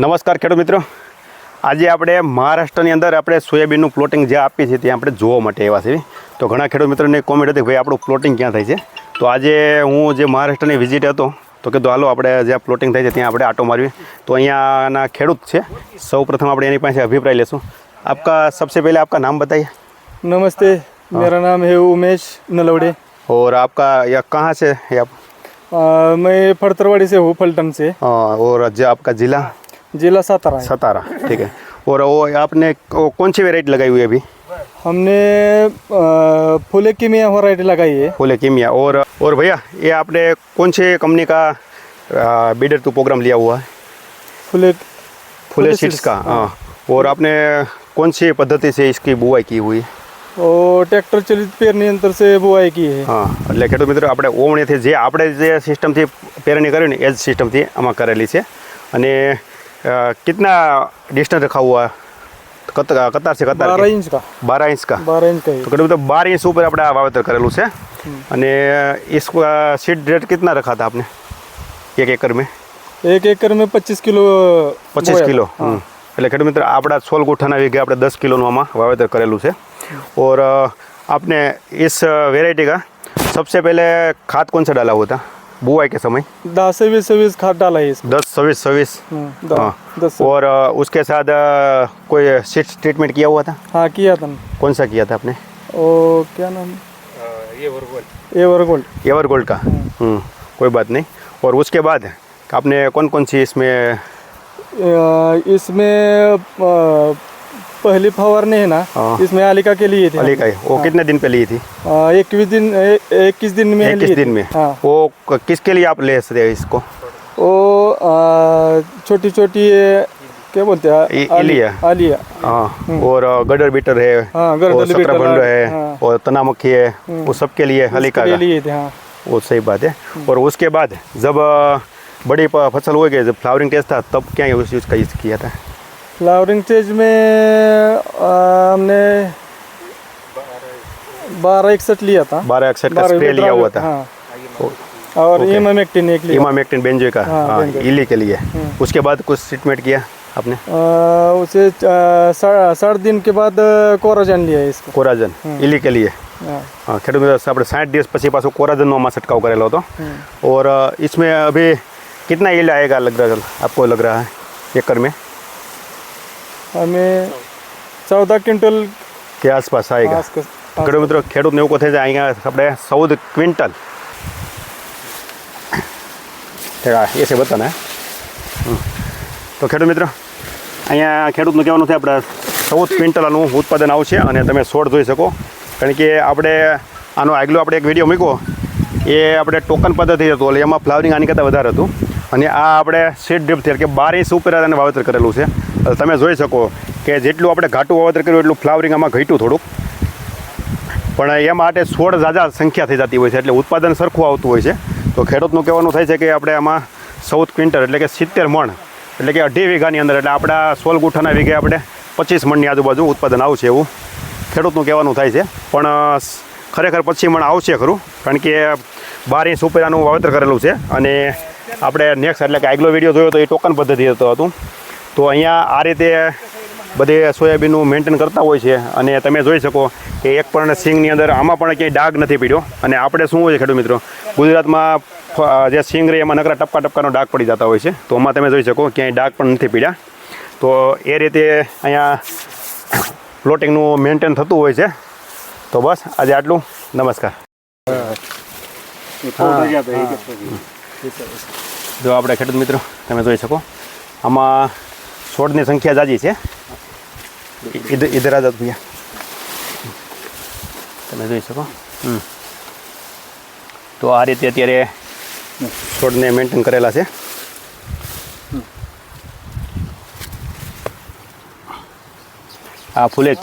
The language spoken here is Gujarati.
નમસ્કાર ખેડૂત મિત્રો, આજે આપણે મહારાષ્ટ્રની અંદર આપણે સોયાબીનનું પ્લોટિંગ જે આપીએ છીએ ત્યાં આપણે જોવા માટે આવ્યા છીએ. તો ઘણા ખેડૂત મિત્રોને કોમેન્ટ હતી કે ભાઈ આપણું પ્લોટિંગ ક્યાં થાય છે. તો આજે હું જે મહારાષ્ટ્રની વિઝિટ હતો તો કીધું હાલો આપણે જ્યાં પ્લોટિંગ થાય છે ત્યાં આપણે આટો મારવી. તો અહીંયાના ખેડૂત છે, સૌ પ્રથમ આપણે એની પાસે અભિપ્રાય લેશું. आपका सबसे पहले आपका नाम बताइए. नमस्ते, मेरा नाम है उमेश नलवड़े और आपका या कहाँ से है आप? मैं फड़तरवाड़ी से हूँ, फलटन से। और जो आपका ज़िला? जिला सातारा है। सतारा, ठीक है. और वो आपने कौन सी वेराइटी लगाई हुई है अभी? हमने फूले कीमिया वैरायटी लगाई है। फूले कीमिया. और भैया ये आपने कौन सी कंपनी का बीडर टू प्रोग्राम लिया हुआ है? फूले सीड्स का. हाँ. और आपने कौन सी पद्धति से इसकी बुआई की हुई है? और ट्रैक्टर चलित पेरनी यंत्र से बुआई की है. हाँ, એટલે ખેડૂત મિત્રો આપણે ઓવણીથી જે આપણે જે સિસ્ટમથી પેરણી કરી ને એ જ સિસ્ટમથી આમાં કરેલી છે. અને कितना डिस्टेंस रखा हुआ है? कतार से कतार 12 इंच का. 12 इंच का. 12 इंच का है. तो खेडूत મિત્રો 12 इंच ऊपर આપણે આ વાવેતર કરેલું છે. અને इसका सीड रेट कितना रखा था आपने एक एकड़ में? एक एकड़ में 25 किलो. 25 किलो. એટલે ખેડૂત મિત્રો આપણા 16 ગુઠ્ઠાના વીઘે આપણે 10 કિલોનું આમાં વાવેતર કરેલું છે. और आपने इस वेराइटी का सबसे पहले खाद कौन सा डाला हुआ था बुआई के समय? 10-20 खाद डाला है इसमें. 10-20. हाँ. 10. और उसके साथ कोई सीड ट्रीटमेंट किया हुआ था? हाँ, किया था. कौन सा किया था आपने? और क्या नाम? एवर गोल्ड का. कोई बात नहीं. और उसके बाद आपने कौन कौन सी इसमें पहली फवारनी है ना, इसमें आलिका के लिए थी. अली का वो कितने दिन पे ली थी? 21 दिन में. 21 दिन में. हाँ. वो किसके लिए आप ले सकते हैं इसको? वो छोटी छोटी क्या बोलते हैं, आलिया. हाँ. और गडर बीटर है. हाँ, और सकरखंड है. और तना मक्खी है. वो सबके लिए अलिका का लिए थे. हाँ, वो सही बात है. और उसके बाद जब बड़ी फसल हो गई, जब फ्लावरिंग टेस्ट था तब क्या यूज़ किया था? फ्लावरिंग स्टेज में हमने 1261 लिया था. 1261 का स्प्रे लिया हुआ था. हाँ. और इमामेक्टिन एक लिया. इमामेक्टिन बेंजो का. हाँ, इली के लिए. उसके बाद कुछ ट्रीटमेंट किया आपने? उसे 60 दिन के बाद कोराजन लिया इसको. कोराजन इली के लिए. हाँ, खेडूत मित्रों આપણે 60 દિવસ પછી પાછો કોરાજનનો આમાં છંટકાવ કરેલો હતો. और इसमें अभी कितना यील्ड आएगा आपको लग रहा है एकड़ में? हमें 14 क्विंटल के आसपास आएगा. ખેડૂત મિત્રો ખેડૂતને એવું કહે છે અહીંયા આપણે 14 ક્વિન્ટલ એ છે બતાને. તો ખેડૂત મિત્રો અહીંયા ખેડૂતનું કહેવાનું છે આપણે 14 ક્વિન્ટલનું ઉત્પાદન આવશે. અને તમે છોડ જોઈ શકો, કારણ કે આપણે આનો આગલો આપણે એક વિડીયો મૂક્યો એ આપણે ટોકન પદ્ધતિ હતું, એટલે એમાં ફ્લાવરિંગ આની કરતાં વધારે હતું. અને આ આપણે સીડ ડ્રીપ થયેલ કે 12 ઇંચ ઉપર આને વાવેતર કરેલું છે. તમે જોઈ શકો કે જેટલું આપણે ઘાટું વાવેતર કર્યું એટલું ફ્લાવરિંગ આમાં ઘટ્યું થોડુંક, પણ એ માટે છોડ ઝાઝા સંખ્યા થઈ જતી હોય છે, એટલે ઉત્પાદન સરખું આવતું હોય છે. તો ખેડૂતનું કહેવાનું થાય છે કે આપણે આમાં 14 ક્વિન્ટલ એટલે કે 70 મણ એટલે કે 2.5 વીઘાની અંદર, એટલે આપણા 16 ગુઠ્ઠાના વીઘે આપણે 25 મણની આજુબાજુ ઉત્પાદન આવશે એવું ખેડૂતનું કહેવાનું થાય છે. પણ ખરેખર 25 મણ આવશે ખરું, કારણ કે 12 ઇંચ ઉપર આનું વાવેતર કરેલું છે. અને આપણે નેક્સ્ટ એટલે કે આગલો વિડીયો જોયો તો એ ટોકન પદ્ધતિ હતું. તો અહીંયા આ રીતે બધે સોયાબીનનું મેન્ટેન કરતા હોય છે. અને તમે જોઈ શકો કે એક પણ સિંગની અંદર આમાં પણ ક્યાંય ડાઘ નથી પડ્યો. અને આપણે શું હોય છે ખેડૂત મિત્રો, ગુજરાતમાં જે સિંગ રહે એમાં નકરા ટપકાનો ડાઘ પડી જતા હોય છે. તો આમાં તમે જોઈ શકો ક્યાંય ડાઘ પણ નથી પડ્યા. તો એ રીતે અહીંયા પ્લોટિંગનું મેન્ટેન થતું હોય છે. તો બસ આજે આટલું. નમસ્કાર. જો આપણે ખેડૂત મિત્રો તમે જોઈ શકો આમાં છોડની સંખ્યા જાજી છે. ઇધર આ જાત ભૈયા તમે જોઈ શકો. તો આ રીતે અત્યારે છોડને મેન્ટેન કરેલા છે. આ ફૂલે